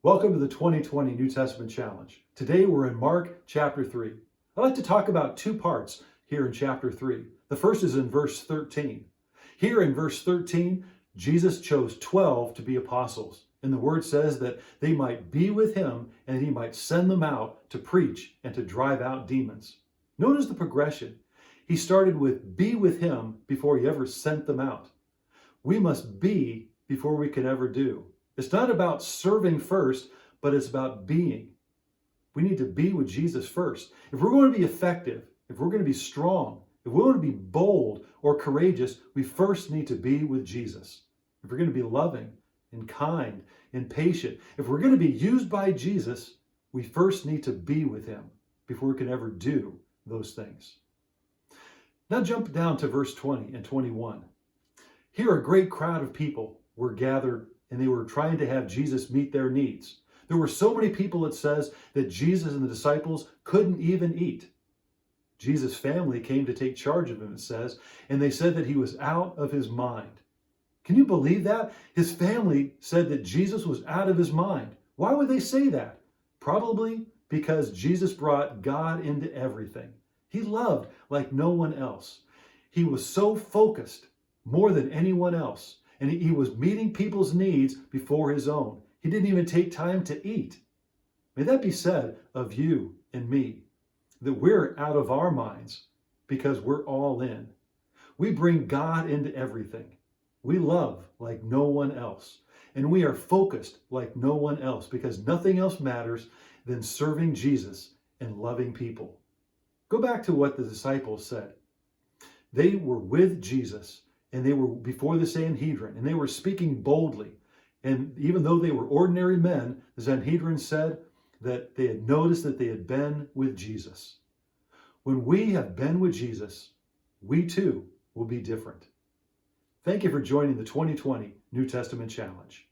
Welcome to the 2020 New Testament Challenge. Today we're in Mark chapter 3. I'd like to talk about two parts here in chapter 3. The first is in verse 13. Here in verse 13, Jesus chose 12 to be apostles. And the word says that they might be with him and that he might send them out to preach and to drive out demons. Notice the progression. He started with be with him before he ever sent them out. We must be before we can ever do. It's not about serving first, but it's about being. We need to be with Jesus first. If we're going to be effective, if we're going to be strong, if we want to be bold or courageous, we first need to be with Jesus. If we're going to be loving and kind and patient, if we're going to be used by Jesus, we first need to be with him before we can ever do those things. Now jump down to verse 20 and 21. Here a great crowd of people were gathered and they were trying to have Jesus meet their needs. There were so many people, it says, that Jesus and the disciples couldn't even eat. Jesus' family came to take charge of him, it says, and they said that he was out of his mind. Can you believe that? His family said that Jesus was out of his mind. Why would they say that? Probably because Jesus brought God into everything. He loved like no one else. He was so focused more than anyone else. And he was meeting people's needs before his own. He didn't even take time to eat. May that be said of you and me, that we're out of our minds because we're all in. We bring God into everything. We love like no one else. And we are focused like no one else because nothing else matters than serving Jesus and loving people. Go back to what the disciples said. They were with Jesus. And they were before the Sanhedrin, and they were speaking boldly. And even though they were ordinary men, the Sanhedrin said that they had noticed that they had been with Jesus. When we have been with Jesus, we too will be different. Thank you for joining the 2020 New Testament Challenge.